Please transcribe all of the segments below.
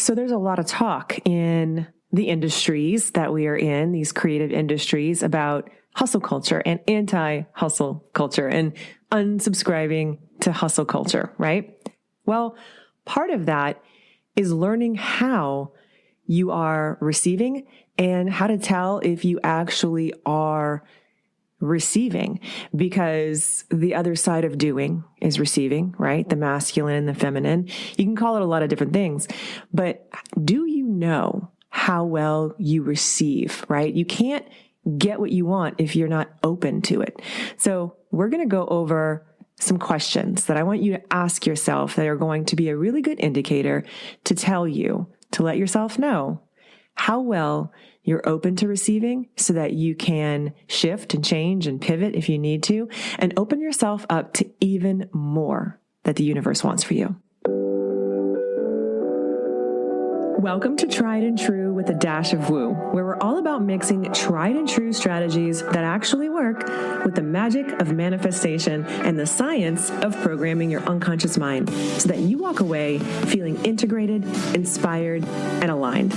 So there's a lot of talk in the industries that we are in, these creative industries, about hustle culture and anti-hustle culture and unsubscribing to hustle culture, right? Well, part of that is learning how you are receiving and how to tell if you actually are receiving, because the other side of doing is receiving, right? The masculine and the feminine. You can call it a lot of different things, but do you know how well you receive, right? You can't get what you want if you're not open to it. So we're going to go over some questions that I want you to ask yourself that are going to be a really good indicator to tell you, to let yourself know how well you're open to receiving so that you can shift and change and pivot if you need to, and open yourself up to even more that the universe wants for you. Welcome to Tried and True with a Dash of Woo, where we're all about mixing tried and true strategies that actually work with the magic of manifestation and the science of programming your unconscious mind so that you walk away feeling integrated, inspired, and aligned.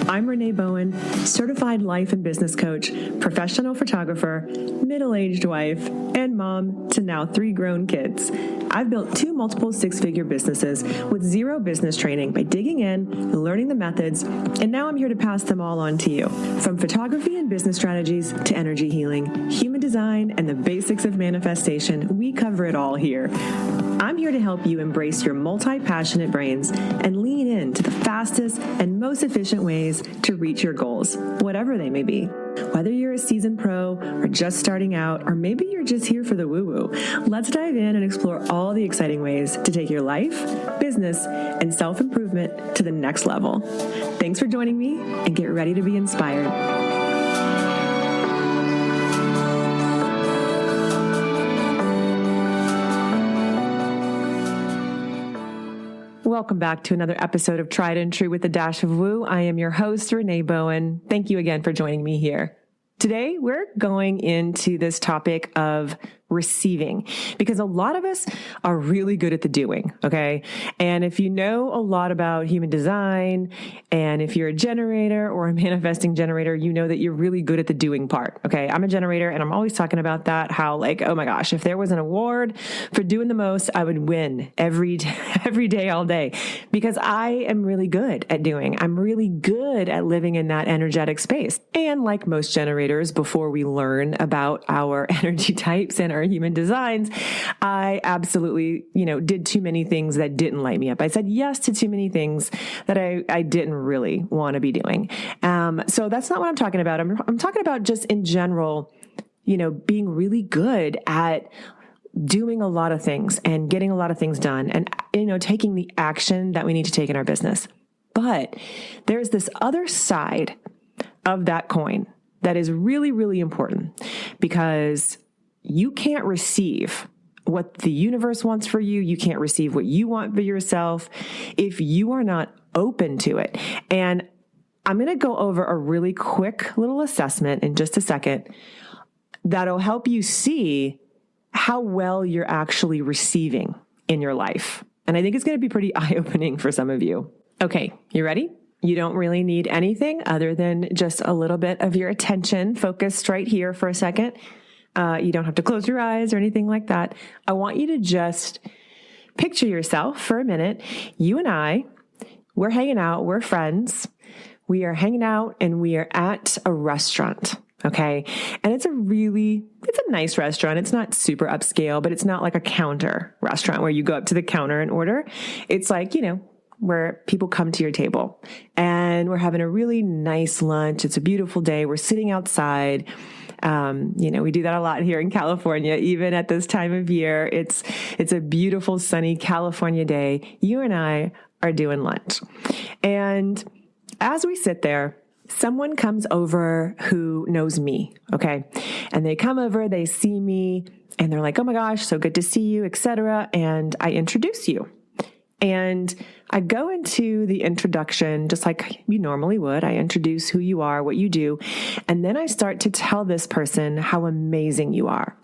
I'm Renee Bowen, certified life and business coach, professional photographer, middle-aged wife, and mom to now 3 grown kids. I've built 2 multiple 6-figure businesses with 0 business training by digging in, learning the methods, and now I'm here to pass them all on to you. From photography and business strategies to energy healing, human design, and the basics of manifestation, we cover it all here. I'm here to help you embrace your multi-passionate brains and lean into the fastest and most efficient ways to reach your goals, whatever they may be. Whether you're a seasoned pro or just starting out, or maybe you're just here for the woo-woo, let's dive in and explore all the exciting ways to take your life, business, and self-improvement to the next level. Thanks for joining me, and get ready to be inspired. Welcome back to another episode of Tried and True with a Dash of Woo. I am your host, Renee Bowen. Thank you again for joining me here. Today, we're going into this topic of receiving, because a lot of us are really good at the doing, okay? And if you know a lot about human design, and if you're a generator or a manifesting generator, you know that you're really good at the doing part, okay? I'm a generator, and I'm always talking about that, how like, oh my gosh, if there was an award for doing the most, I would win every day, all day, because I am really good at doing. I'm really good at living in that energetic space. And like most generators, before we learn about our energy types and our human designs, I absolutely, did too many things that didn't light me up. I said yes to too many things that I didn't really want to be doing. So that's not what I'm talking about. I'm talking about just in general, being really good at doing a lot of things and getting a lot of things done and, taking the action that we need to take in our business. But there's this other side of that coin that is really, really important, because you can't receive what the universe wants for you. You can't receive what you want for yourself if you are not open to it. And I'm going to go over a really quick little assessment in just a second that'll help you see how well you're actually receiving in your life. And I think it's going to be pretty eye-opening for some of you. Okay, you ready? You don't really need anything other than just a little bit of your attention focused right here for a second. You don't have to close your eyes or anything like that. I want you to just picture yourself for a minute. You and I, we're hanging out, we're friends. We are hanging out and we are at a restaurant, okay? And it's a nice restaurant. It's not super upscale, but it's not like a counter restaurant where you go up to the counter and order. It's like, where people come to your table, and we're having a really nice lunch. It's a beautiful day. We're sitting outside. We do that a lot here in California, even at this time of year. It's a beautiful, sunny California day. You and I are doing lunch. And as we sit there, someone comes over who knows me, okay? And they come over, they see me, and they're like, oh my gosh, so good to see you, etc. And I introduce you. And I go into the introduction just like you normally would. I introduce who you are, what you do, and then I start to tell this person how amazing you are.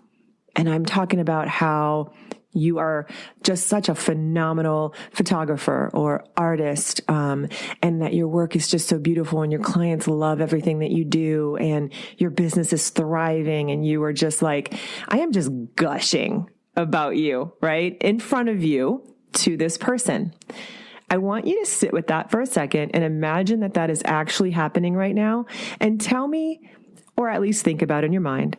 And I'm talking about how you are just such a phenomenal photographer or artist, and that your work is just so beautiful and your clients love everything that you do and your business is thriving and you are just like, I am just gushing about you, right? In front of you to this person. I want you to sit with that for a second and imagine that that is actually happening right now and tell me, or at least think about in your mind,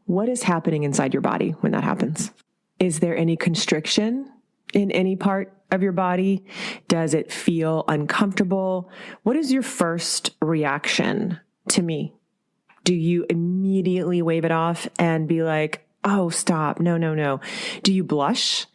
what is happening inside your body when that happens? Is there any constriction in any part of your body? Does it feel uncomfortable? What is your first reaction to me? Do you immediately wave it off and be like, oh, stop. No, no, no. Do you blush?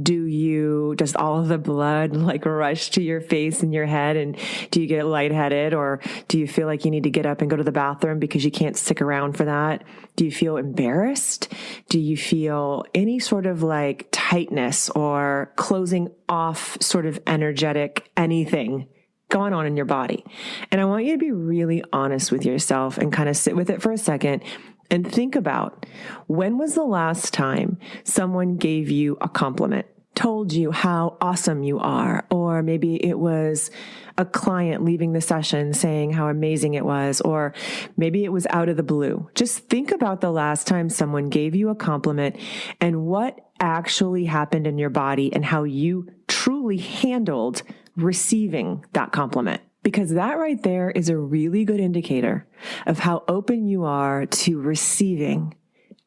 Does all of the blood like rush to your face and your head? And do you get lightheaded, or do you feel like you need to get up and go to the bathroom because you can't stick around for that? Do you feel embarrassed? Do you feel any sort of like tightness or closing off sort of energetic anything going on in your body? And I want you to be really honest with yourself and kind of sit with it for a second and think about, when was the last time someone gave you a compliment, told you how awesome you are, or maybe it was a client leaving the session saying how amazing it was, or maybe it was out of the blue. Just think about the last time someone gave you a compliment and what actually happened in your body and how you truly handled receiving that compliment. Because that right there is a really good indicator of how open you are to receiving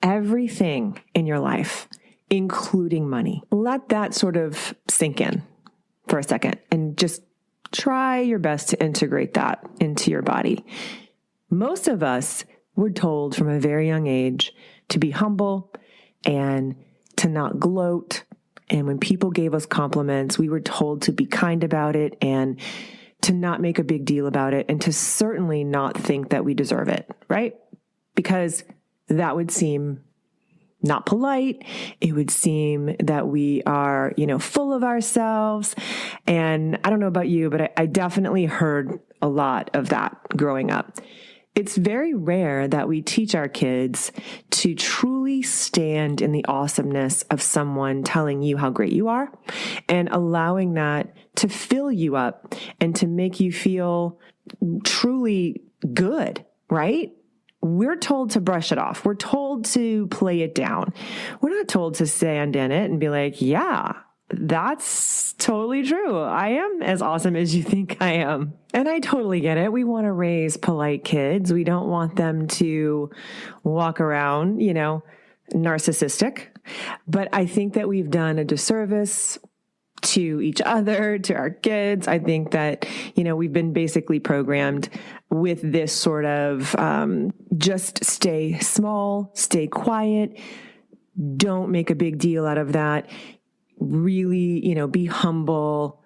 everything in your life, including money. Let that sort of sink in for a second and just try your best to integrate that into your body. Most of us were told from a very young age to be humble and to not gloat. And when people gave us compliments, we were told to be kind about it and to not make a big deal about it, and to certainly not think that we deserve it, right? Because that would seem not polite. It would seem that we are, full of ourselves. And I don't know about you, but I definitely heard a lot of that growing up. It's very rare that we teach our kids to truly stand in the awesomeness of someone telling you how great you are and allowing that to fill you up and to make you feel truly good, right? We're told to brush it off. We're told to play it down. We're not told to stand in it and be like, yeah, that's totally true. I am as awesome as you think I am. And I totally get it. We want to raise polite kids. We don't want them to walk around, narcissistic. But I think that we've done a disservice to each other, to our kids. I think that, we've been basically programmed with this sort of just stay small, stay quiet, don't make a big deal out of that. Really, be humble.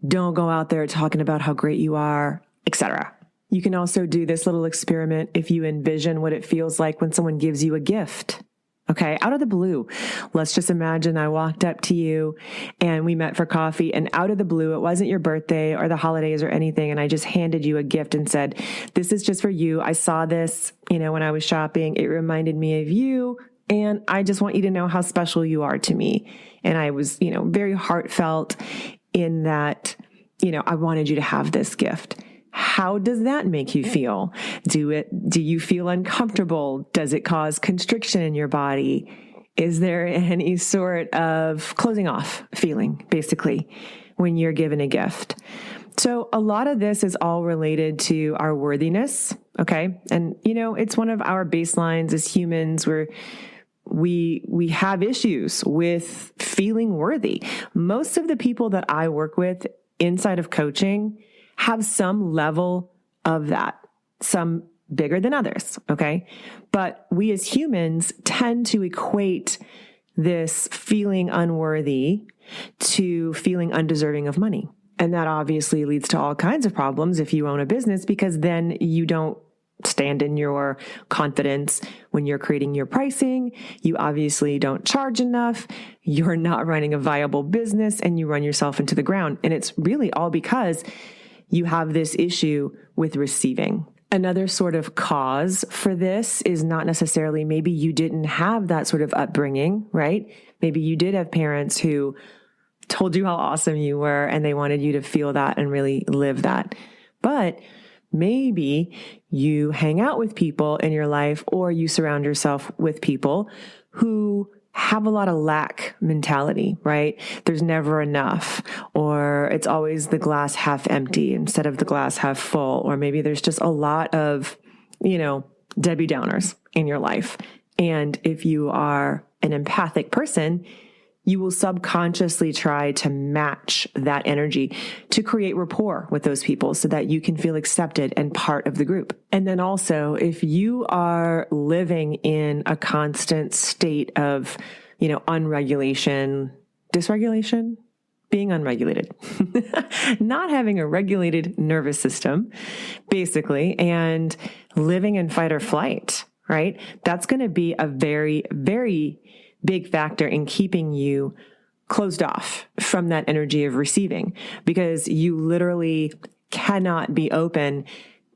Don't go out there talking about how great you are, etc. You can also do this little experiment if you envision what it feels like when someone gives you a gift. Okay, out of the blue. Let's just imagine I walked up to you and we met for coffee, and out of the blue, it wasn't your birthday or the holidays or anything, and I just handed you a gift and said, this is just for you. I saw this, when I was shopping. It reminded me of you, and I just want you to know how special you are to me. And I was, very heartfelt in that, I wanted you to have this gift. How does that make you feel? Do you feel uncomfortable? Does it cause constriction in your body? Is there any sort of closing off feeling, basically, when you're given a gift? So a lot of this is all related to our worthiness, okay? And, it's one of our baselines as humans where we have issues with feeling worthy. Most of the people that I work with inside of coaching have some level of that, some bigger than others, okay? But we as humans tend to equate this feeling unworthy to feeling undeserving of money. And that obviously leads to all kinds of problems if you own a business, because then you don't stand in your confidence when you're creating your pricing. You obviously don't charge enough. You're not running a viable business, and you run yourself into the ground. And it's really all because you have this issue with receiving. Another sort of cause for this is not necessarily maybe you didn't have that sort of upbringing, right? Maybe you did have parents who told you how awesome you were and they wanted you to feel that and really live that. But maybe you hang out with people in your life, or you surround yourself with people who have a lot of lack mentality, right? There's never enough, or it's always the glass half empty instead of the glass half full. Or maybe there's just a lot of, Debbie Downers in your life. And if you are an empathic person, you will subconsciously try to match that energy to create rapport with those people so that you can feel accepted and part of the group. And then also, if you are living in a constant state of, unregulation, dysregulation, being unregulated, not having a regulated nervous system, basically, and living in fight or flight, right? That's going to be a very, very big factor in keeping you closed off from that energy of receiving, because you literally cannot be open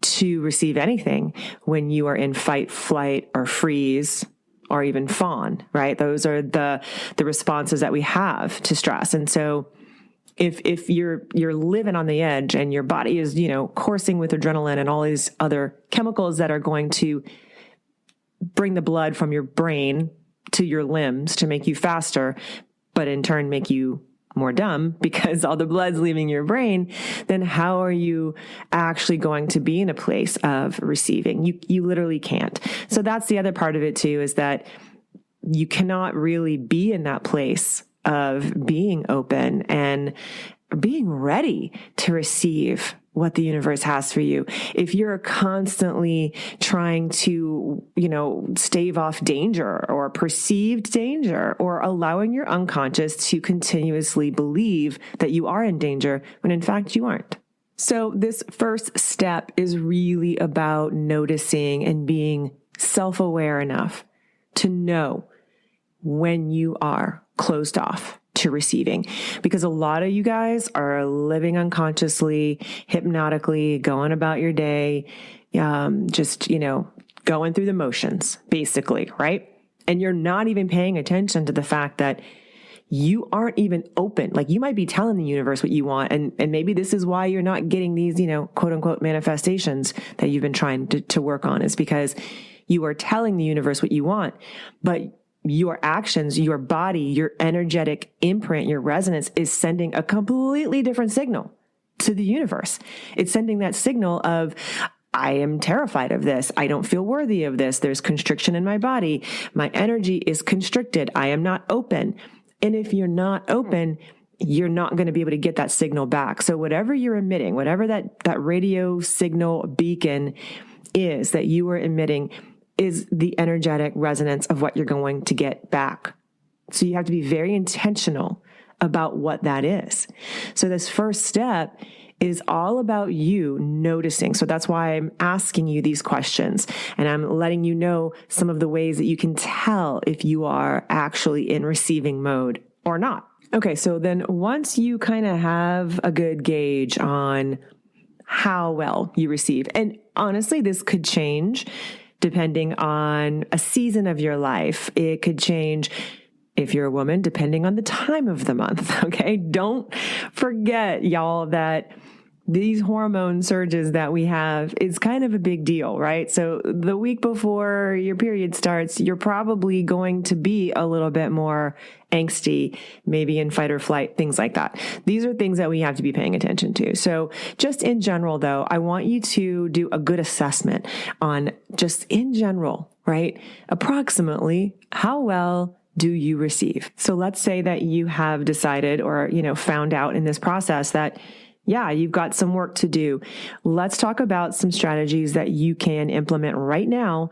to receive anything when you are in fight, flight, or freeze, or even fawn, right? Those are the responses that we have to stress. And so if you're living on the edge and your body is, coursing with adrenaline and all these other chemicals that are going to bring the blood from your brain to your limbs to make you faster, but in turn make you more dumb because all the blood's leaving your brain, then how are you actually going to be in a place of receiving? You literally can't. So that's the other part of it too, is that you cannot really be in that place of being open and being ready to receive what the universe has for you. If you're constantly trying to, stave off danger or perceived danger, or allowing your unconscious to continuously believe that you are in danger when in fact you aren't. So this first step is really about noticing and being self-aware enough to know when you are closed off to receiving, because a lot of you guys are living unconsciously, hypnotically, going about your day, just, going through the motions, basically, right? And you're not even paying attention to the fact that you aren't even open. Like, you might be telling the universe what you want, and maybe this is why you're not getting these, quote unquote manifestations that you've been trying to work on, is because you are telling the universe what you want, but your actions, your body, your energetic imprint, your resonance is sending a completely different signal to the universe. It's sending that signal of, I am terrified of this. I don't feel worthy of this. There's constriction in my body. My energy is constricted. I am not open. And if you're not open, you're not going to be able to get that signal back. So whatever you're emitting, whatever that radio signal beacon is that you are emitting, is the energetic resonance of what you're going to get back. So you have to be very intentional about what that is. So this first step is all about you noticing. So that's why I'm asking you these questions, and I'm letting you know some of the ways that you can tell if you are actually in receiving mode or not. Okay, so then once you kind of have a good gauge on how well you receive, and honestly, this could change depending on a season of your life. It could change if you're a woman, depending on the time of the month. Okay. Don't forget, y'all, that these hormone surges that we have is kind of a big deal, right? So the week before your period starts, you're probably going to be a little bit more angsty, maybe in fight or flight, things like that. These are things that we have to be paying attention to. So just in general, though, I want you to do a good assessment on just in general, right? Approximately how well do you receive? So let's say that you have decided or, found out in this process that, yeah, you've got some work to do. Let's talk about some strategies that you can implement right now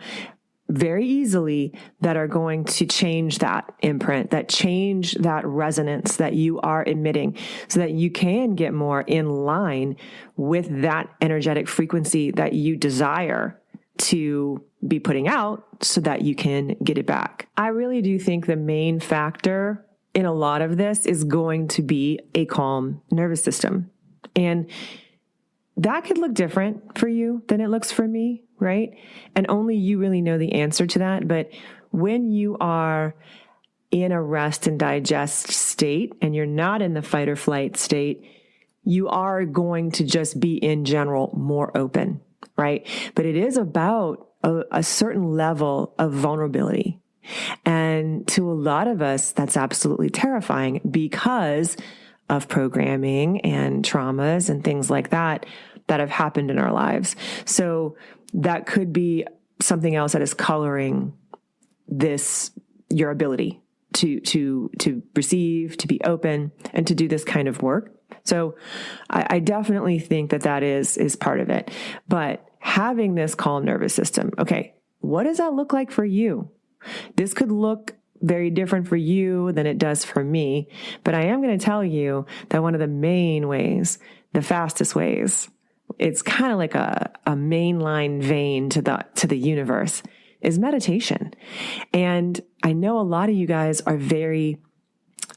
very easily that are going to change that imprint, that change that resonance that you are emitting so that you can get more in line with that energetic frequency that you desire to be putting out so that you can get it back. I really do think the main factor in a lot of this is going to be a calm nervous system. And that could look different for you than it looks for me, right? And only you really know the answer to that. But when you are in a rest and digest state and you're not in the fight or flight state, you are going to just be in general more open, right? But it is about a certain level of vulnerability. And to a lot of us, that's absolutely terrifying because of programming and traumas and things like that have happened in our lives. So that could be something else that is coloring your ability to receive, to be open, and to do this kind of work. So I definitely think that is part of it. But having this calm nervous system, okay, what does that look like for you? This could look very different for you than it does for me, but I am going to tell you that one of the main ways, the fastest ways, it's kind of like a mainline vein to the universe, is meditation. And I know a lot of you guys are very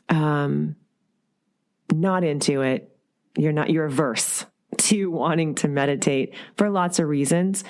not into it. You're averse to wanting to meditate for lots of reasons.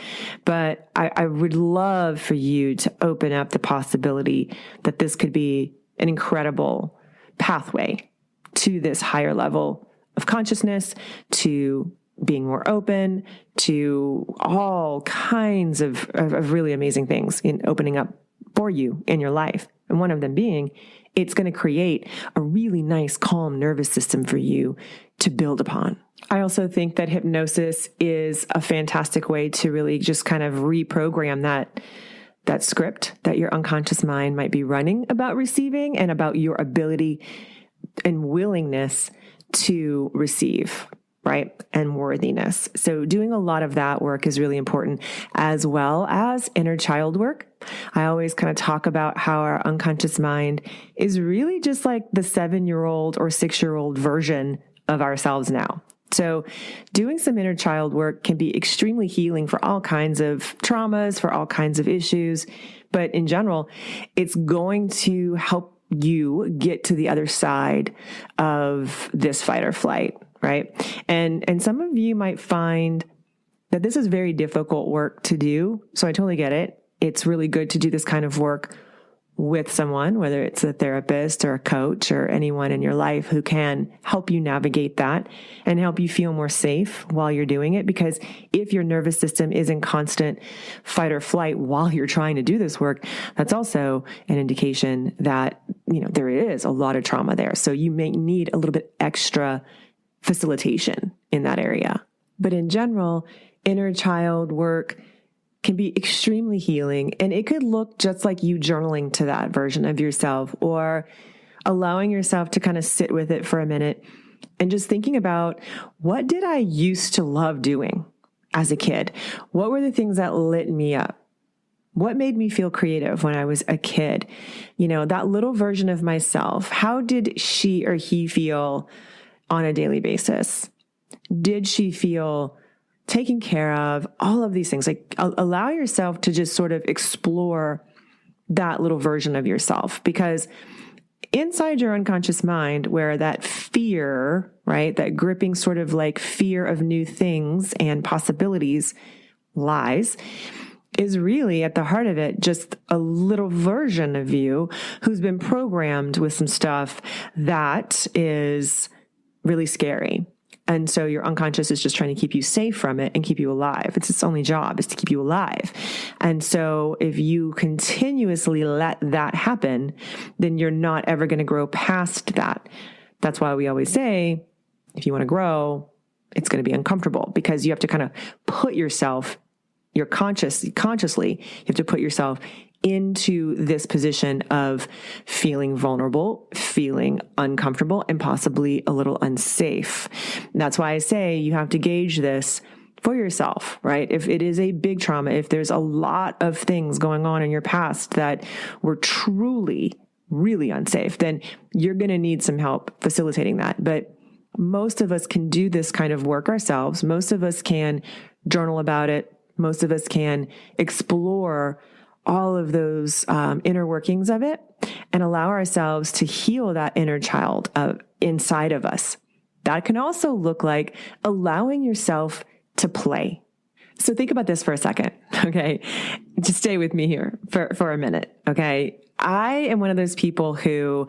But I would love for you to open up the possibility that this could be an incredible pathway to this higher level of consciousness, to being more open, to all kinds of really amazing things in opening up for you in your life. And one of them being, it's going to create a really nice, calm nervous system for you to build upon. I also think that hypnosis is a fantastic way to really just kind of reprogram that script that your unconscious mind might be running about receiving and about your ability and willingness to receive, right? And worthiness. So doing a lot of that work is really important, as well as inner child work. I always kind of talk about how our unconscious mind is really just like the 7-year-old or 6-year-old version of ourselves now. So doing some inner child work can be extremely healing for all kinds of traumas, for all kinds of issues. But in general, it's going to help you get to the other side of this fight or flight, right? And some of you might find that this is very difficult work to do. So I totally get it. It's really good to do this kind of work with someone, whether it's a therapist or a coach or anyone in your life who can help you navigate that and help you feel more safe while you're doing it. Because if your nervous system is in constant fight or flight while you're trying to do this work, that's also an indication that, there is a lot of trauma there. So you may need a little bit extra facilitation in that area. But in general, inner child work can be extremely healing. And it could look just like you journaling to that version of yourself, or allowing yourself to kind of sit with it for a minute and just thinking about, what did I used to love doing as a kid? What were the things that lit me up? What made me feel creative when I was a kid? That little version of myself, how did she or he feel on a daily basis? Did she feel taken care of? All of these things, like allow yourself to just sort of explore that little version of yourself, because inside your unconscious mind, where that fear, right, that gripping sort of like fear of new things and possibilities lies, is really at the heart of it just a little version of you who's been programmed with some stuff that is really scary. And so your unconscious is just trying to keep you safe from it and keep you alive. It's its only job, is to keep you alive. And so if you continuously let that happen, then you're not ever going to grow past that. That's why we always say, if you want to grow, it's going to be uncomfortable, because you have to kind of put yourself, consciously, you have to put yourself into this position of feeling vulnerable, feeling uncomfortable, and possibly a little unsafe. And that's why I say you have to gauge this for yourself, right? If it is a big trauma, if there's a lot of things going on in your past that were truly, really unsafe, then you're going to need some help facilitating that. But most of us can do this kind of work ourselves. Most of us can journal about it. Most of us can explore all of those inner workings of it and allow ourselves to heal that inner child inside of us. That can also look like allowing yourself to play. So think about this for a second, okay? Just stay with me here for a minute, okay? I am one of those people who,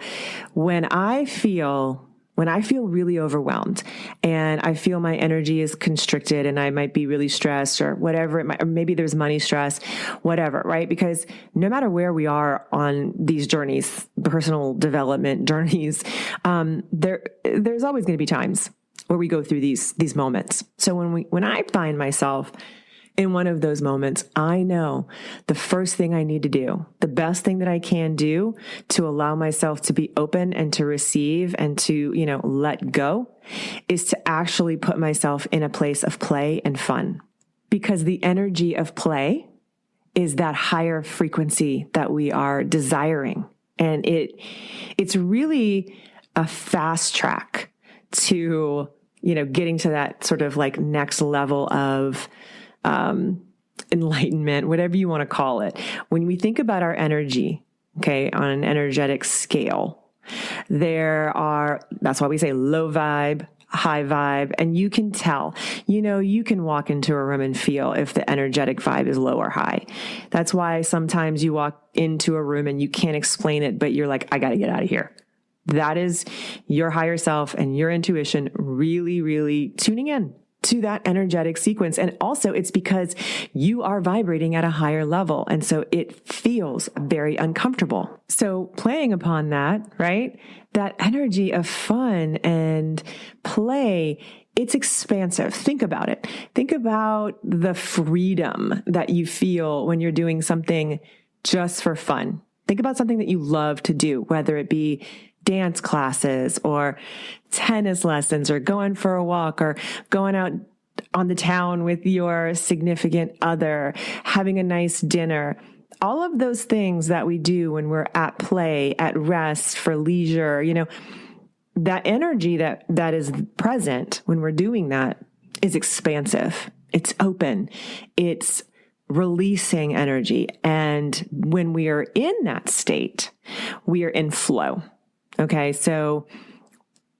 when I feel really overwhelmed and I feel my energy is constricted and I might be really stressed or whatever it might, or maybe there's money stress, whatever, right? Because no matter where we are on these journeys, personal development journeys, there's always going to be times where we go through these moments. So when I find myself in one of those moments, I know the first thing I need to do, the best thing that I can do to allow myself to be open and to receive and to, let go, is to actually put myself in a place of play and fun. Because the energy of play is that higher frequency that we are desiring. And it's really a fast track to, getting to that sort of like next level of enlightenment, whatever you want to call it. When we think about our energy, okay, on an energetic scale, that's why we say low vibe, high vibe, and you can tell, you can walk into a room and feel if the energetic vibe is low or high. That's why sometimes you walk into a room and you can't explain it, but you're like, I got to get out of here. That is your higher self and your intuition really, really tuning in to that energetic sequence. And also it's because you are vibrating at a higher level. And so it feels very uncomfortable. So playing upon that, right? That energy of fun and play, it's expansive. Think about it. Think about the freedom that you feel when you're doing something just for fun. Think about something that you love to do, whether it be dance classes or tennis lessons or going for a walk or going out on the town with your significant other, having a nice dinner. All of those things that we do when we're at play, at rest, for leisure, that energy that is present when we're doing that is expansive. It's open. It's releasing energy. And when we are in that state, we are in flow. Okay, so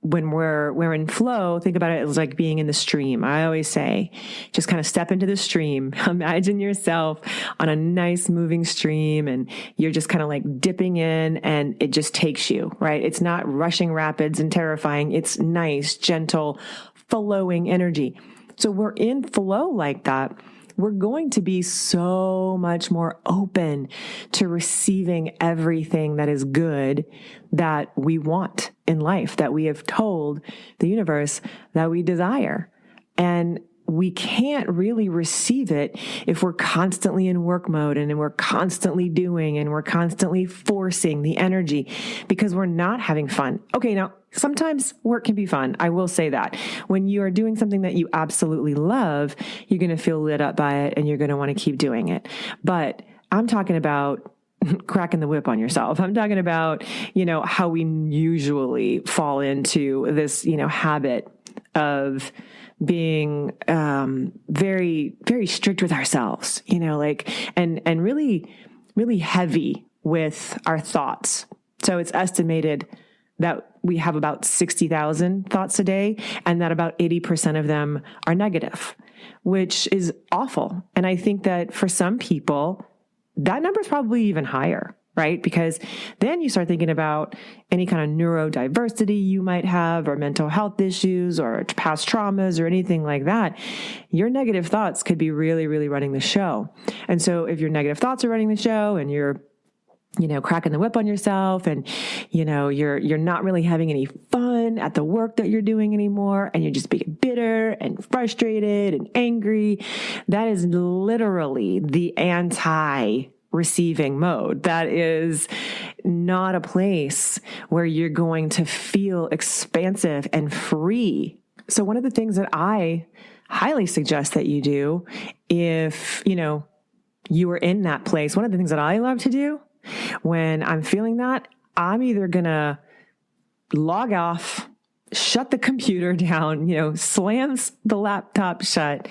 when we're in flow, think about it as like being in the stream. I always say, just kind of step into the stream. Imagine yourself on a nice moving stream and you're just kind of like dipping in and it just takes you, right? It's not rushing rapids and terrifying. It's nice, gentle, flowing energy. So we're in flow like that. We're going to be so much more open to receiving everything that is good that we want in life, that we have told the universe that we desire. And we can't really receive it if we're constantly in work mode and we're constantly doing and we're constantly forcing the energy because we're not having fun. Okay, now sometimes work can be fun. I will say that. When you are doing something that you absolutely love, you're going to feel lit up by it and you're going to want to keep doing it. But I'm talking about cracking the whip on yourself. I'm talking about, how we usually fall into this, habit of being very, very strict with ourselves, and really, really heavy with our thoughts. So it's estimated that we have about 60,000 thoughts a day and that about 80% of them are negative, which is awful. And I think that for some people, that number is probably even higher, right? Because then you start thinking about any kind of neurodiversity you might have or mental health issues or past traumas or anything like that. Your negative thoughts could be really, really running the show. And so if your negative thoughts are running the show and you're cracking the whip on yourself and, you're not really having any fun at the work that you're doing anymore and you're just being bitter and frustrated and angry, that is literally the anti-receiving mode. That is not a place where you're going to feel expansive and free. So one of the things that I highly suggest that you do if, you are in that place, one of the things that I love to do when I'm feeling that, I'm either going to log off, shut the computer down, slams the laptop shut.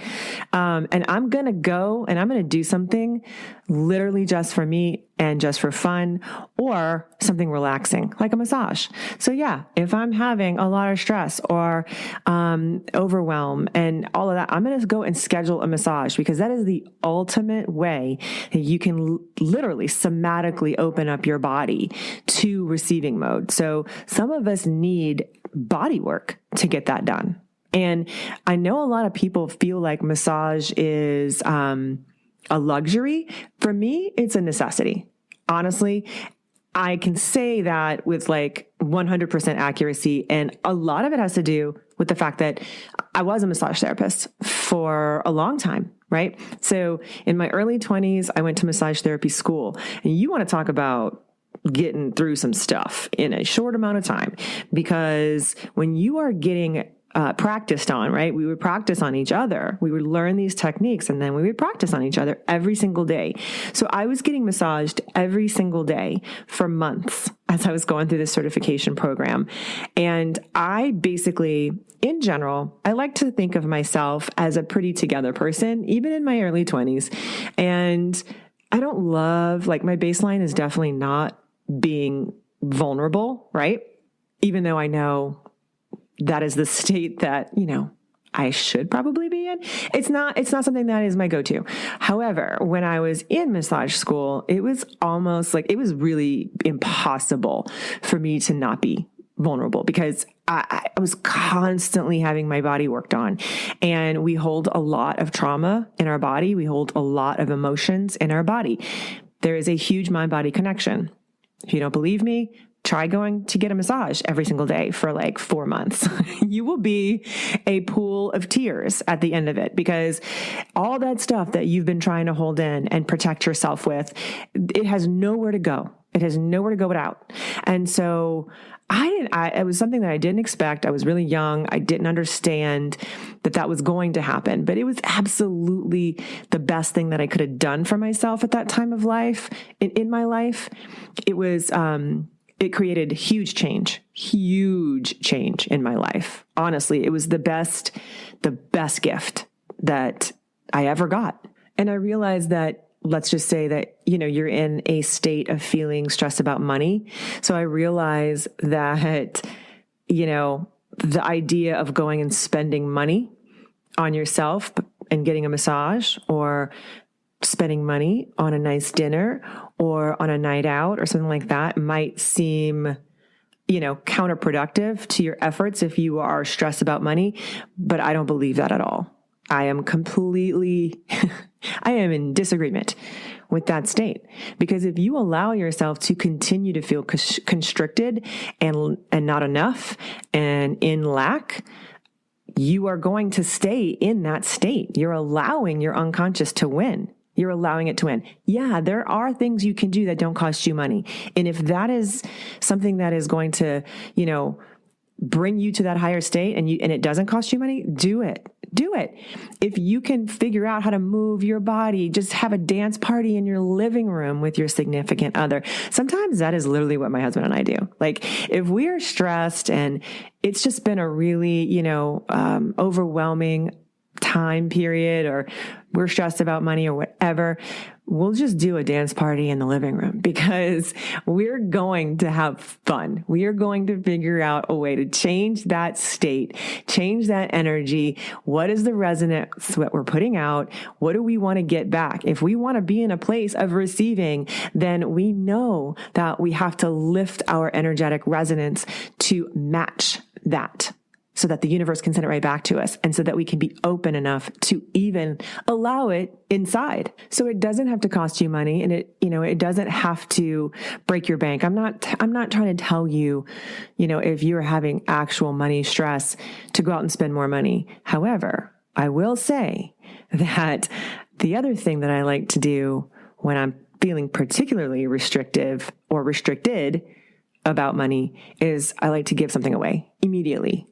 And I'm going to go and I'm going to do something literally just for me and just for fun, or something relaxing like a massage. So yeah, if I'm having a lot of stress or overwhelm and all of that, I'm going to go and schedule a massage, because that is the ultimate way that you can literally somatically open up your body to receiving mode. So some of us need body work to get that done. And I know a lot of people feel like massage is a luxury. For me, it's a necessity. Honestly, I can say that with like 100% accuracy. And a lot of it has to do with the fact that I was a massage therapist for a long time, right? So in my early 20s, I went to massage therapy school. And you want to talk about getting through some stuff in a short amount of time, because when you are getting practiced on, right? We would practice on each other. We would learn these techniques, and then we would practice on each other every single day. So I was getting massaged every single day for months as I was going through this certification program. And I basically, in general, I like to think of myself as a pretty together person, even in my early 20s. And I don't love, like, my baseline is definitely not being vulnerable, right? Even though I know that is the state that, I should probably be in. It's not something that is my go-to. However, when I was in massage school, it was almost like it was really impossible for me to not be vulnerable, because I was constantly having my body worked on, and we hold a lot of trauma in our body. We hold a lot of emotions in our body. There is a huge mind-body connection. If you don't believe me, try going to get a massage every single day for like 4 months. You will be a pool of tears at the end of it, because all that stuff that you've been trying to hold in and protect yourself with, it has nowhere to go. It has nowhere to go but out. And so it was something that I didn't expect. I was really young. I didn't understand that was going to happen, but it was absolutely the best thing that I could have done for myself at that time of life, in my life. It was, it created huge change in my life. Honestly, it was the best gift that I ever got. And I realized that, let's just say that, you're in a state of feeling stressed about money. So I realized that, the idea of going and spending money on yourself and getting a massage, or spending money on a nice dinner or on a night out or something like that might seem, counterproductive to your efforts if you are stressed about money. But I don't believe that at all. I am in disagreement with that state, because if you allow yourself to continue to feel constricted and not enough and in lack, you are going to stay in that state. You're allowing your unconscious to win. You're allowing it to win. Yeah, there are things you can do that don't cost you money. And if that is something that is going to, bring you to that higher state and it doesn't cost you money, do it. Do it. If you can figure out how to move your body, just have a dance party in your living room with your significant other. Sometimes that is literally what my husband and I do. Like, if we are stressed and it's just been a really, overwhelming time period, or we're stressed about money or whatever, we'll just do a dance party in the living room, because we're going to have fun. We are going to figure out a way to change that state, change that energy. What is the resonance that we're putting out? What do we want to get back? If we want to be in a place of receiving, then we know that we have to lift our energetic resonance to match that, so that the universe can send it right back to us, and so that we can be open enough to even allow it inside. So it doesn't have to cost you money, and it doesn't have to break your bank. I'm not trying to tell you, if you're having actual money stress, to go out and spend more money. However, I will say that the other thing that I like to do when I'm feeling particularly restrictive or restricted about money is I like to give something away immediately.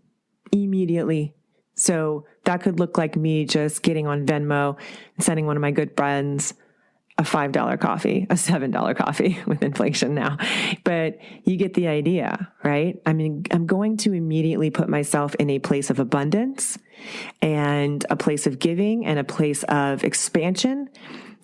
So that could look like me just getting on Venmo and sending one of my good friends a $5 coffee, a $7 coffee with inflation now, but you get the idea, right? I mean, I'm going to immediately put myself in a place of abundance and a place of giving and a place of expansion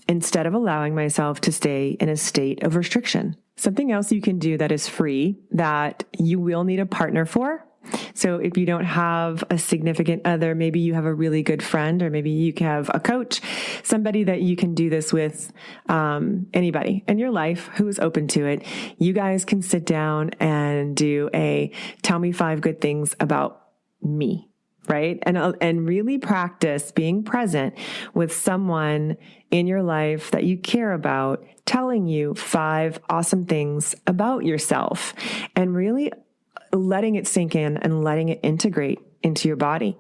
instead of allowing myself to stay in a state of restriction. Something else you can do that is free that you will need a partner for. So if you don't have a significant other, maybe you have a really good friend, or maybe you have a coach, somebody that you can do this with, anybody in your life who is open to it. You guys can sit down and do a tell me 5 good things about me, right? And really practice being present with someone in your life that you care about, telling you 5 awesome things about yourself, and really letting it sink in and letting it integrate into your body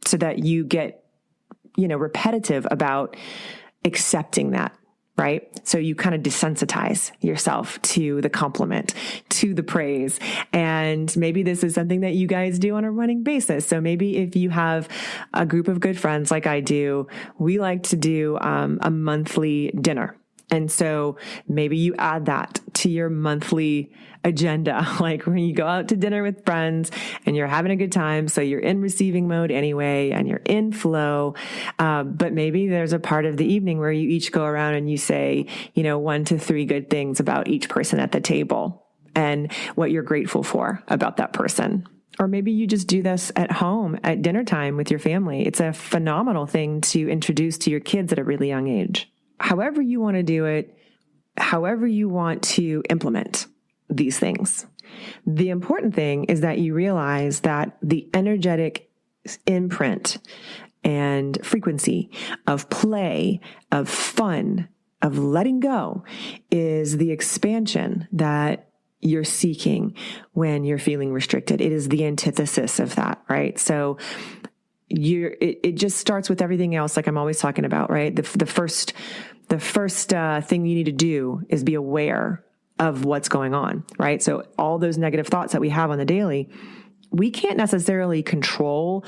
so that you get, repetitive about accepting that, right? So you kind of desensitize yourself to the compliment, to the praise. And maybe this is something that you guys do on a running basis. So maybe if you have a group of good friends like I do, we like to do a monthly dinner. And so maybe you add that to your monthly agenda, like when you go out to dinner with friends and you're having a good time. So you're in receiving mode anyway, and you're in flow. But maybe there's a part of the evening where you each go around and you say, 1 to 3 good things about each person at the table and what you're grateful for about that person. Or maybe you just do this at home at dinner time with your family. It's a phenomenal thing to introduce to your kids at a really young age. However you want to do it, however you want to implement these things. The important thing is that you realize that the energetic imprint and frequency of play, of fun, of letting go is the expansion that you're seeking when you're feeling restricted. It is the antithesis of that, right? So it just starts with everything else, like I'm always talking about, right? The first thing you need to do is be aware of what's going on, right? So all those negative thoughts that we have on the daily, we can't necessarily control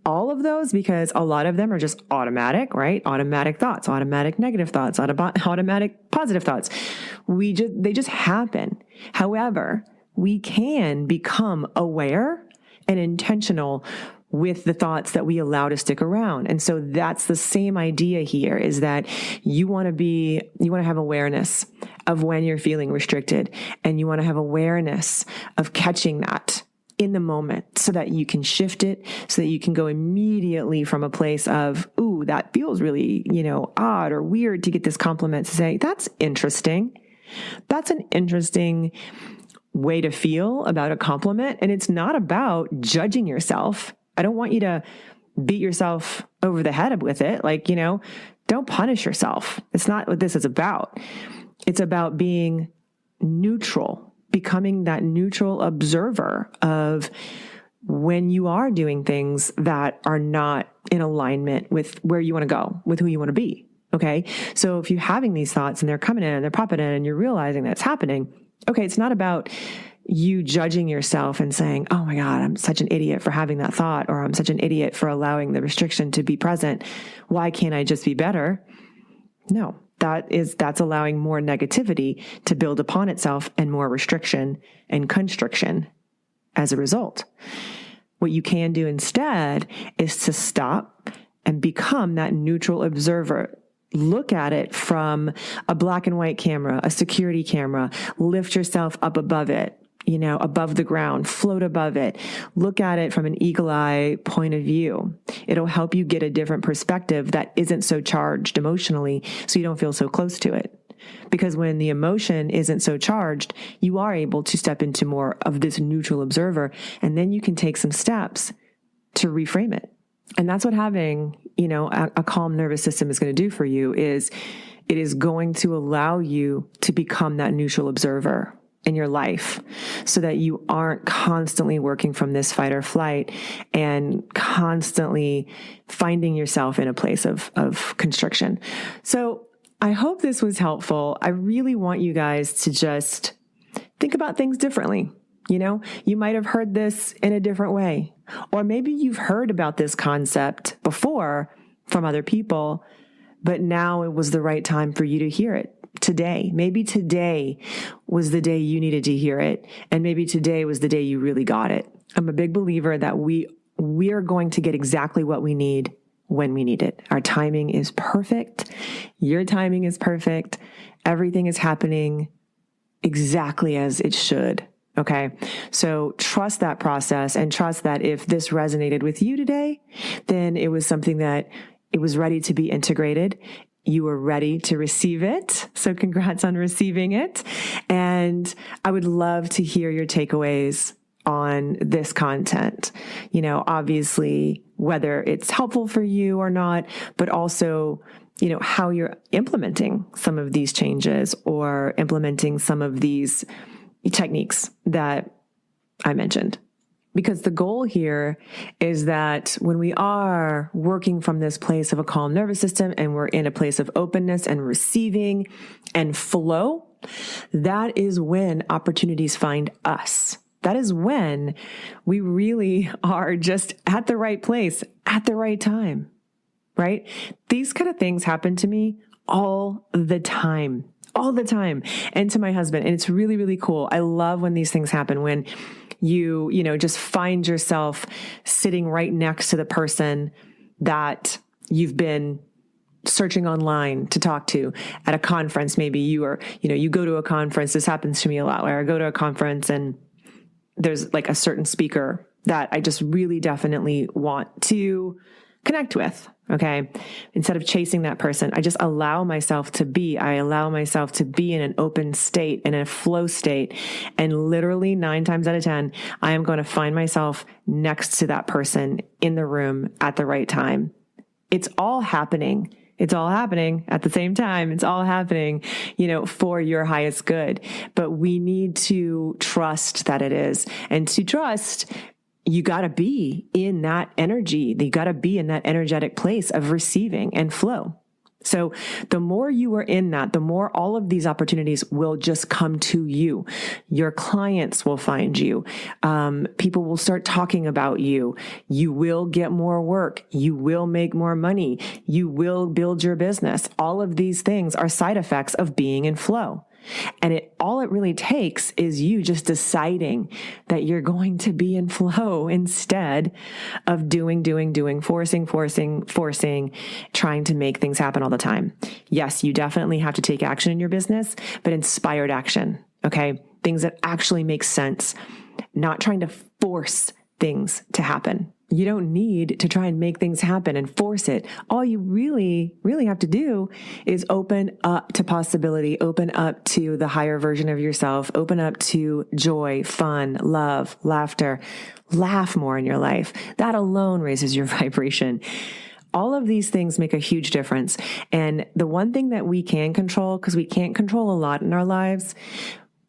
all of those because a lot of them are just automatic, right? Automatic thoughts, automatic negative thoughts, automatic positive thoughts. They just happen. However, we can become aware and intentional with the thoughts that we allow to stick around. And so that's the same idea here, is that you want to have awareness of when you're feeling restricted, and you want to have awareness of catching that in the moment so that you can shift it, so that you can go immediately from a place of, ooh, that feels really, odd or weird to get this compliment, to say, that's interesting. That's an interesting way to feel about a compliment. And it's not about judging yourself. I don't want you to beat yourself over the head with it. Like, don't punish yourself. It's not what this is about. It's about being neutral, becoming that neutral observer of when you are doing things that are not in alignment with where you want to go, with who you want to be. Okay. So if you're having these thoughts and they're coming in and they're popping in and you're realizing that's happening, okay, it's not about you judging yourself and saying, oh my God, I'm such an idiot for having that thought, or I'm such an idiot for allowing the restriction to be present. Why can't I just be better? No, that's allowing more negativity to build upon itself and more restriction and constriction as a result. What you can do instead is to stop and become that neutral observer. Look at it from a black and white camera, a security camera. Lift yourself up above it, above the ground, float above it. Look at it from an eagle eye point of view. It'll help you get a different perspective that isn't so charged emotionally, so you don't feel so close to it. Because when the emotion isn't so charged, you are able to step into more of this neutral observer, and then you can take some steps to reframe it. And that's what having, a calm nervous system is going to do for you. Is it is going to allow you to become that neutral observer in your life, so that you aren't constantly working from this fight or flight and constantly finding yourself in a place of constriction. So I hope this was helpful. I really want you guys to just think about things differently. You might have heard this in a different way, or maybe you've heard about this concept before from other people, but now it was the right time for you to hear it today. Maybe today was the day you needed to hear it. And maybe today was the day you really got it. I'm a big believer that we are going to get exactly what we need when we need it. Our timing is perfect. Your timing is perfect. Everything is happening exactly as it should. Okay. So trust that process and trust that if this resonated with you today, then it was something that it was ready to be integrated. You were ready to receive it. So congrats on receiving it. And I would love to hear your takeaways on this content. Obviously, whether it's helpful for you or not, but also, how you're implementing some of these changes or implementing some of these techniques that I mentioned. Because the goal here is that when we are working from this place of a calm nervous system and we're in a place of openness and receiving and flow, that is when opportunities find us. That is when we really are just at the right place at the right time, right? These kind of things happen to me all the time. And to my husband. And it's really, really cool. I love when these things happen, when you just find yourself sitting right next to the person that you've been searching online to talk to at a conference. Maybe you go to a conference. This happens to me a lot, where I go to a conference and there's like a certain speaker that I just really definitely want to connect with. Okay. Instead of chasing that person, I just allow myself to be. I allow myself to be in an open state, in a flow state. And literally 9 times out of 10, I am going to find myself next to that person in the room at the right time. It's all happening. It's all happening at the same time. It's all happening, for your highest good. But we need to trust that it is. And to trust, you got to be in that energy. You got to be in that energetic place of receiving and flow. So the more you are in that, the more all of these opportunities will just come to you. Your clients will find you. People will start talking about you. You will get more work. You will make more money. You will build your business. All of these things are side effects of being in flow. And all it really takes is you just deciding that you're going to be in flow instead of doing, forcing, trying to make things happen all the time. Yes, you definitely have to take action in your business, but inspired action. Okay. Things that actually make sense, not trying to force things to happen. You don't need to try and make things happen and force it. All you really, really have to do is open up to possibility, open up to the higher version of yourself, open up to joy, fun, love, laughter, laugh more in your life. That alone raises your vibration. All of these things make a huge difference. And the one thing that we can control, because we can't control a lot in our lives,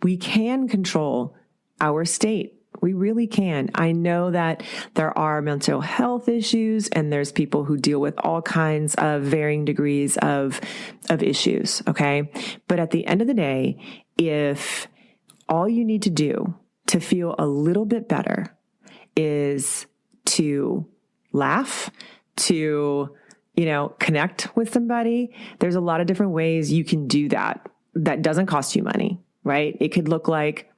we can control our state. We really can. I know that there are mental health issues and there's people who deal with all kinds of varying degrees of issues. Okay. But at the end of the day, if all you need to do to feel a little bit better is to laugh, to, connect with somebody, there's a lot of different ways you can do that. That doesn't cost you money, right? It could look like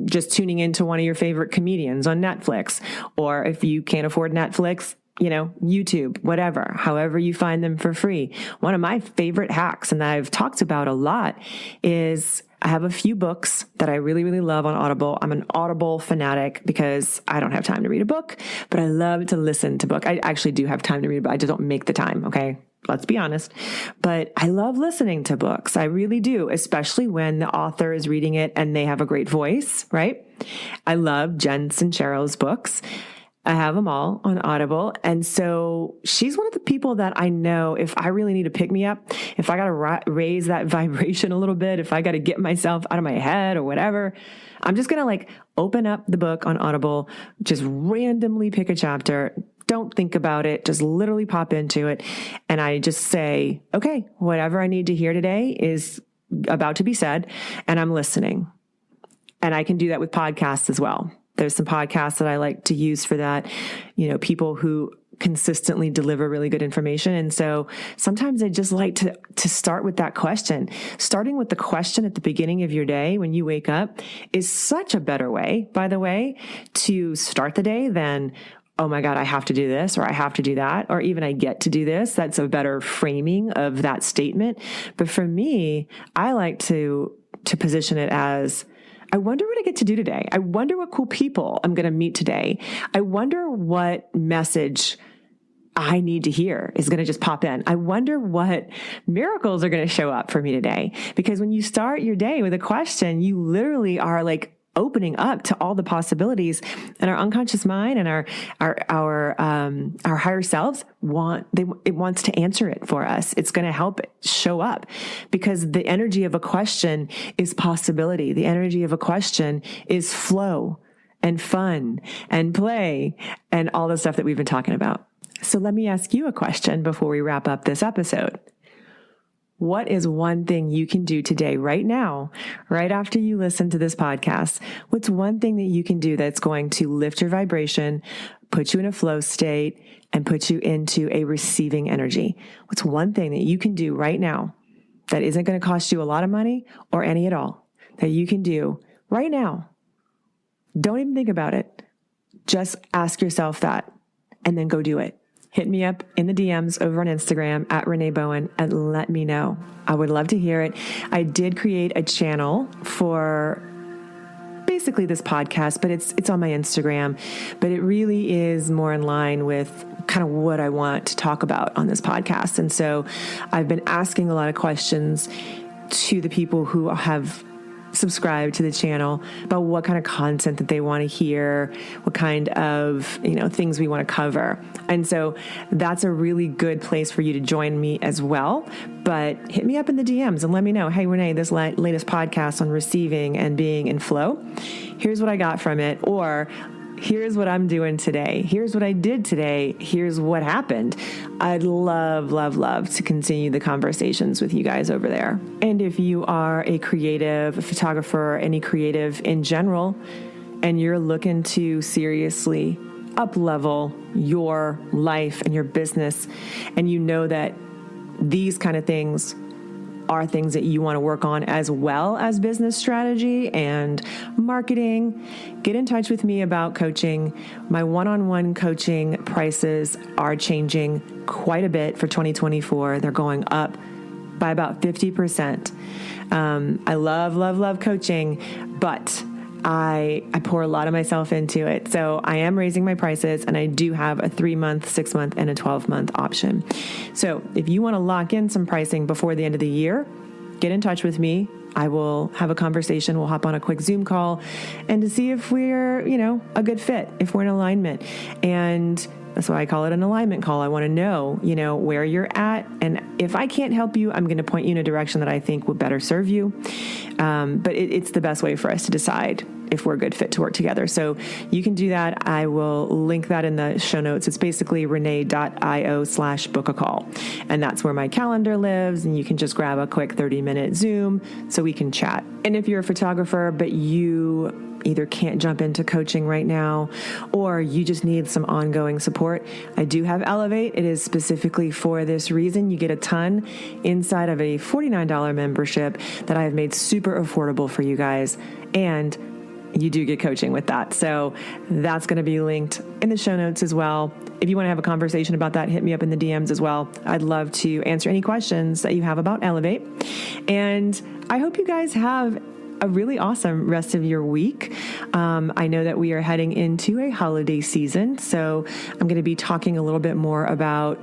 just tuning into one of your favorite comedians on Netflix, or if you can't afford Netflix, YouTube, whatever, however you find them for free. One of my favorite hacks, and that I've talked about a lot, is I have a few books that I really, really love on Audible. I'm an Audible fanatic because I don't have time to read a book, but I love to listen to book. I actually do have time to read, but I just don't make the time. Okay. Let's be honest. But I love listening to books. I really do, especially when the author is reading it and they have a great voice, right? I love Jen Sincero's books. I have them all on Audible. And so she's one of the people that I know if I really need to pick me up, if I got to raise that vibration a little bit, if I got to get myself out of my head or whatever, I'm just going to open up the book on Audible, just randomly pick a chapter. Don't think about it. Just literally pop into it. And I just say, okay, whatever I need to hear today is about to be said, and I'm listening. And I can do that with podcasts as well. There's some podcasts that I like to use for that. People who consistently deliver really good information. And so sometimes I just like to start with that question. Starting with the question at the beginning of your day when you wake up is such a better way, by the way, to start the day than, oh my God, I have to do this, or I have to do that, or even I get to do this. That's a better framing of that statement. But for me, I like to position it as, I wonder what I get to do today. I wonder what cool people I'm going to meet today. I wonder what message I need to hear is going to just pop in. I wonder what miracles are going to show up for me today. Because when you start your day with a question, you literally are like opening up to all the possibilities, and our unconscious mind and our higher selves wants to answer it for us. It's going to help it show up, because the energy of a question is possibility. The energy of a question is flow and fun and play and all the stuff that we've been talking about. So let me ask you a question before we wrap up this episode. What is one thing you can do today, right now, right after you listen to this podcast? What's one thing that you can do that's going to lift your vibration, put you in a flow state, and put you into a receiving energy? What's one thing that you can do right now that isn't going to cost you a lot of money or any at all, that you can do right now? Don't even think about it. Just ask yourself that and then go do it. Hit me up in the DMs over on Instagram at Renee Bowen and let me know. I would love to hear it. I did create a channel for basically this podcast, but it's on my Instagram, but it really is more in line with kind of what I want to talk about on this podcast. And so I've been asking a lot of questions to the people who have subscribe to the channel about what kind of content that they want to hear, what kind of, things we want to cover. And so that's a really good place for you to join me as well. But hit me up in the DMs and let me know, hey, Renee, this latest podcast on receiving and being in flow, here's what I got from it. Or here's what I'm doing today. Here's what I did today. Here's what happened. I'd love, love, love to continue the conversations with you guys over there. And if you are a creative, a photographer, any creative in general, and you're looking to seriously up-level your life and your business, and you know that these kind of things are things that you want to work on as well as business strategy and marketing, get in touch with me about coaching. My one-on-one coaching prices are changing quite a bit for 2024. They're going up by about 50%. I love, love, love coaching, but I pour a lot of myself into it. So I am raising my prices, and I do have a 3-month, 6-month, and a 12-month option. So if you want to lock in some pricing before the end of the year, get in touch with me. I will have a conversation. We'll hop on a quick Zoom call and to see if we're, a good fit, if we're in alignment. And that's why I call it an alignment call. I want to know, where you're at. And if I can't help you, I'm going to point you in a direction that I think will better serve you. But it's the best way for us to decide if we're a good fit to work together. So you can do that. I will link that in the show notes. It's basically renee.io/book-a-call. And that's where my calendar lives. And you can just grab a quick 30-minute Zoom so we can chat. And if you're a photographer, but you either can't jump into coaching right now, or you just need some ongoing support, I do have Elevate. It is specifically for this reason. You get a ton inside of a $49 membership that I have made super affordable for you guys. And you do get coaching with that. So that's going to be linked in the show notes as well. If you want to have a conversation about that, hit me up in the DMs as well. I'd love to answer any questions that you have about Elevate. And I hope you guys have a really awesome rest of your week. I know that we are heading into a holiday season, so I'm going to be talking a little bit more about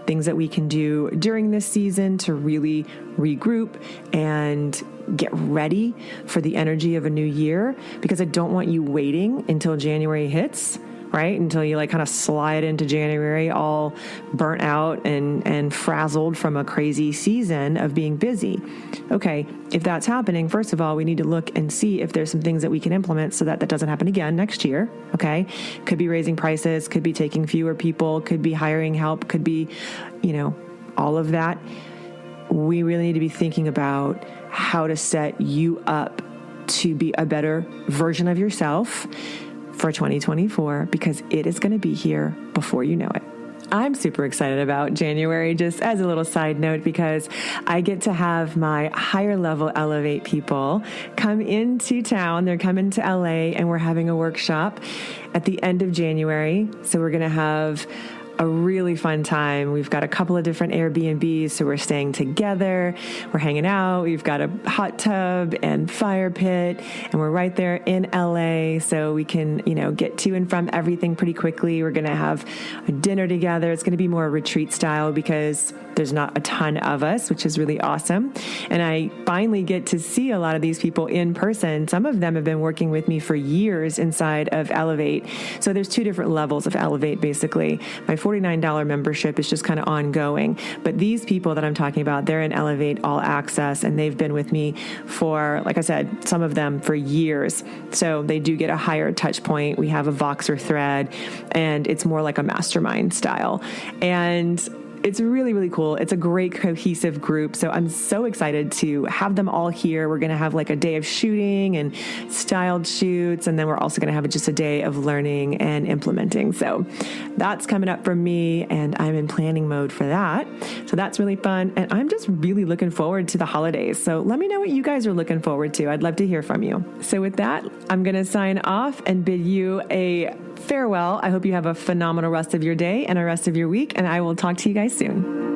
things that we can do during this season to really regroup and get ready for the energy of a new year, because I don't want you waiting until January hits, right? Until you kind of slide into January all burnt out and frazzled from a crazy season of being busy. Okay, if that's happening, first of all, we need to look and see if there's some things that we can implement so that doesn't happen again next year. Okay, could be raising prices, could be taking fewer people, could be hiring help, could be, all of that. We really need to be thinking about how to set you up to be a better version of yourself for 2024, because it is going to be here before you know it. I'm super excited about January, just as a little side note, because I get to have my higher level Elevate people come into town. They're coming to LA and we're having a workshop at the end of January. So we're going to have a really fun time. We've got a couple of different Airbnbs, so we're staying together, we're hanging out, we've got a hot tub and fire pit, and we're right there in LA, so we can, get to and from everything pretty quickly. We're going to have a dinner together. It's going to be more retreat style because there's not a ton of us, which is really awesome. And I finally get to see a lot of these people in person. Some of them have been working with me for years inside of Elevate. So there's two different levels of Elevate, basically. My $49 membership is just kind of ongoing. But these people that I'm talking about, they're in Elevate All Access, and they've been with me for, like I said, some of them for years. So they do get a higher touch point. We have a Voxer thread, and it's more like a mastermind style. And it's really, really cool. It's a great cohesive group. So I'm so excited to have them all here. We're going to have like a day of shooting and styled shoots. And then we're also going to have just a day of learning and implementing. So that's coming up for me, and I'm in planning mode for that. So that's really fun. And I'm just really looking forward to the holidays. So let me know what you guys are looking forward to. I'd love to hear from you. So with that, I'm going to sign off and bid you a farewell. I hope you have a phenomenal rest of your day and a rest of your week, and I will talk to you guys soon.